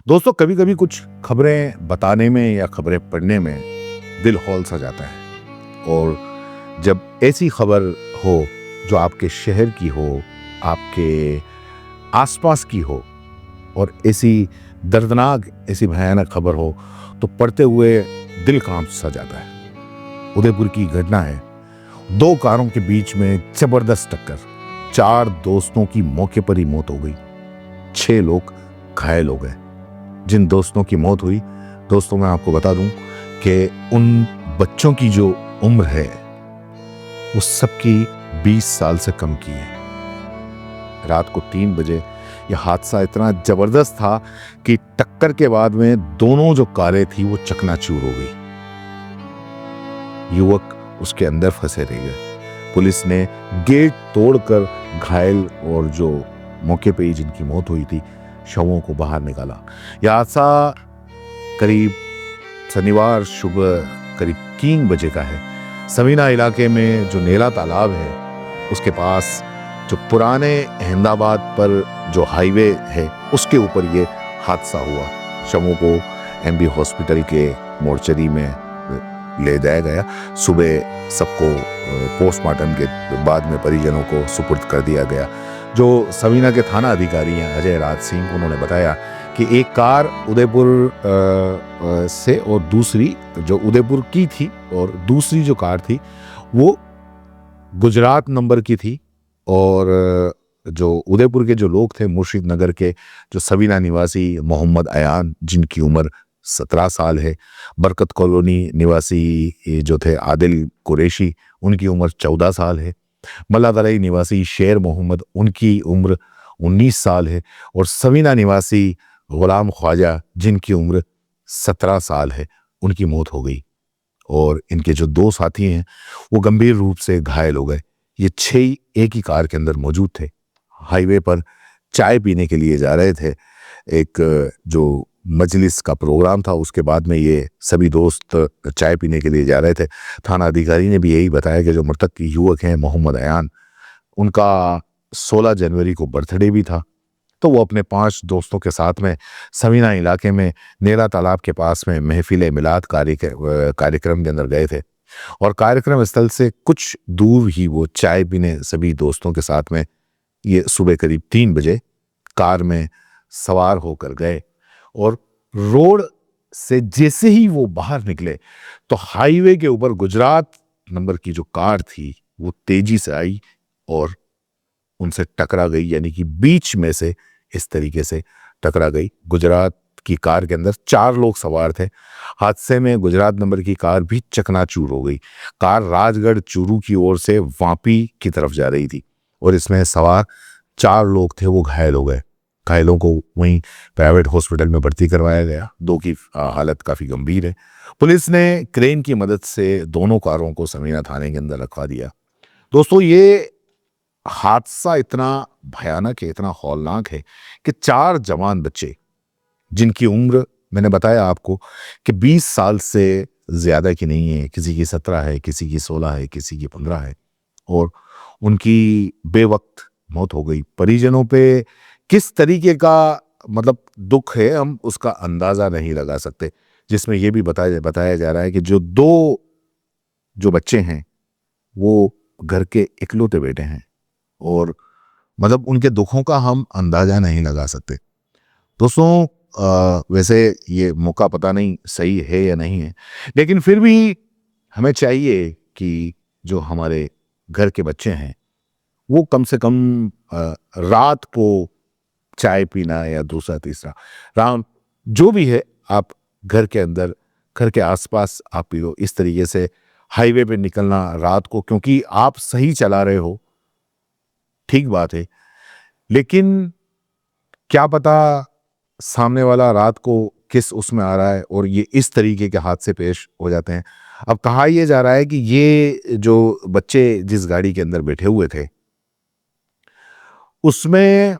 दोस्तों, कभी कभी कुछ खबरें बताने में या खबरें पढ़ने में दिल हौल सा जाता है। और जब ऐसी खबर हो जो आपके शहर की हो, आपके आसपास की हो, और ऐसी दर्दनाक, ऐसी भयानक खबर हो, तो पढ़ते हुए दिल कांप सा जाता है। उदयपुर की घटना है। दो कारों के बीच में जबरदस्त टक्कर, 4 दोस्तों की मौके पर ही मौत हो गई, 6 लोग घायल हो गए। जिन दोस्तों की मौत हुई, दोस्तों मैं आपको बता दूं कि उन बच्चों की जो उम्र है वो सबकी 20 साल से कम की है। रात को 3 बजे यह हादसा इतना जबरदस्त था कि टक्कर के बाद में दोनों जो कारें थी वो चकनाचूर हो गई। युवक उसके अंदर फंसे रह गए। पुलिस ने गेट तोड़कर घायल और जो मौके पे ही जिनकी मौत हुई थी, शवों को बाहर निकाला। यह हादसा करीब शनिवार सुबह करीब 3 बजे का है। समीना इलाके में जो नेला तालाब है उसके पास, जो पुराने अहमदाबाद पर जो हाईवे है उसके ऊपर ये हादसा हुआ। शवों को एमबी हॉस्पिटल के मोर्चरी में ले जाया गया। सुबह सबको पोस्टमार्टम के बाद में परिजनों को सुपुर्द कर दिया गया। जो समीना के थाना अधिकारी हैं अजय राज सिंह, उन्होंने बताया कि एक कार उदयपुर से, और दूसरी जो उदयपुर की थी और दूसरी जो कार थी वो गुजरात नंबर की थी। और जो उदयपुर के जो लोग थे, मुर्शिद नगर के जो सवीना निवासी मोहम्मद अयान, जिनकी उम्र 17 साल है, बरकत कॉलोनी निवासी जो थे आदिल कुरैशी, उनकी उम्र 14 साल है, मल्लादलाई निवासी शेर मोहम्मद, उनकी उम्र 19 साल है, और सवीना निवासी गुलाम ख्वाजा, जिनकी उम्र 17 साल है, उनकी मौत हो गई। और इनके जो 2 साथी हैं वो गंभीर रूप से घायल हो गए। ये 6 एक ही कार के अंदर मौजूद थे। हाईवे पर चाय पीने के लिए जा रहे थे। एक जो मजलिस का प्रोग्राम था, उसके बाद में ये सभी दोस्त चाय पीने के लिए जा रहे थे। थाना अधिकारी ने भी यही बताया कि जो मृतक युवक हैं मोहम्मद अयान, उनका 16 जनवरी को बर्थडे भी था। तो वो अपने 5 दोस्तों के साथ में समीना इलाके में नेला तालाब के पास में महफिल मिलाद कार्यक्रम के अंदर गए थे। और कार्यक्रम स्थल से कुछ दूर ही वो चाय पीने सभी दोस्तों के साथ में ये सुबह करीब 3 बजे कार में सवार होकर गए। और रोड से जैसे ही वो बाहर निकले तो हाईवे के ऊपर गुजरात नंबर की जो कार थी वो तेजी से आई और उनसे टकरा गई, यानी कि बीच में से इस तरीके से टकरा गई। गुजरात की कार के अंदर 4 लोग सवार थे। हादसे में गुजरात नंबर की कार भी चकनाचूर हो गई। कार राजगढ़ चूरू की ओर से वापी की तरफ जा रही थी और इसमें सवार 4 लोग थे वो घायल हो गए। घायलों को वहीं प्राइवेट हॉस्पिटल में भर्ती करवाया गया। 2 की हालत काफ़ी गंभीर है। पुलिस ने क्रेन की मदद से दोनों कारों को समीना थाने के अंदर रखवा दिया। दोस्तों, ये हादसा इतना भयानक है, इतना हौलनाक है कि 4 जवान बच्चे, जिनकी उम्र मैंने बताया आपको कि 20 साल से ज़्यादा की नहीं है, किसी की 17 है, किसी की 16 है, किसी की 15 है, और उनकी बेवक्त मौत हो गई। परिजनों पे किस तरीके का मतलब दुख है, हम उसका अंदाज़ा नहीं लगा सकते। जिसमें यह भी बताया जा रहा है कि जो 2 जो बच्चे हैं वो घर के इकलौते बेटे हैं, और मतलब उनके दुखों का हम अंदाजा नहीं लगा सकते। दोस्तों, वैसे ये मौका पता नहीं सही है या नहीं है, लेकिन फिर भी हमें चाहिए कि जो हमारे घर के बच्चे हैं वो कम से कम रात को चाय पीना या दूसरा तीसरा राउंड जो भी है, आप घर के अंदर, घर के आसपास आप पियो। इस तरीके से हाईवे पे निकलना रात को, क्योंकि आप सही चला रहे हो, ठीक बात है, लेकिन क्या पता सामने वाला रात को किस उसमें आ रहा है और ये इस तरीके के हादसे पेश हो जाते हैं। अब कहा यह जा रहा है कि ये जो बच्चे जिस गाड़ी के अंदर बैठे हुए थे उसमें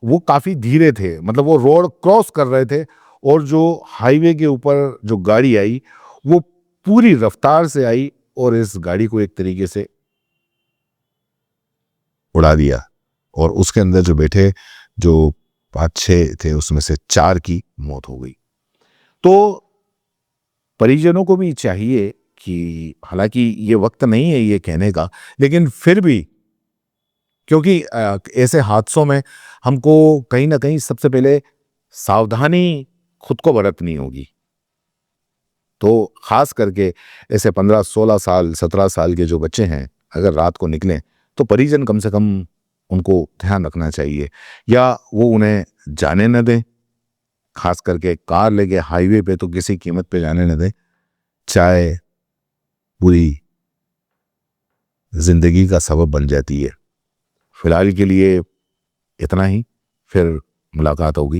वो काफी धीरे थे, मतलब वो रोड क्रॉस कर रहे थे, और जो हाईवे के ऊपर जो गाड़ी आई वो पूरी रफ्तार से आई और इस गाड़ी को एक तरीके से उड़ा दिया। और उसके अंदर जो बैठे जो 5-6 थे उसमें से 4 की मौत हो गई। तो परिजनों को भी चाहिए कि हालांकि ये वक्त नहीं है ये कहने का, लेकिन फिर भी क्योंकि ऐसे हादसों में हमको कहीं ना कहीं सबसे पहले सावधानी खुद को बरतनी होगी। तो खास करके ऐसे 15 16 साल 17 साल के जो बच्चे हैं, अगर रात को निकलें तो परिजन कम से कम उनको ध्यान रखना चाहिए, या वो उन्हें जाने न दें। खास करके कार लेके हाईवे पे तो किसी कीमत पे जाने न दें, चाहे पूरी जिंदगी का सबब बन जाती है। फिलहाल के लिए इतना ही, फिर मुलाकात होगी।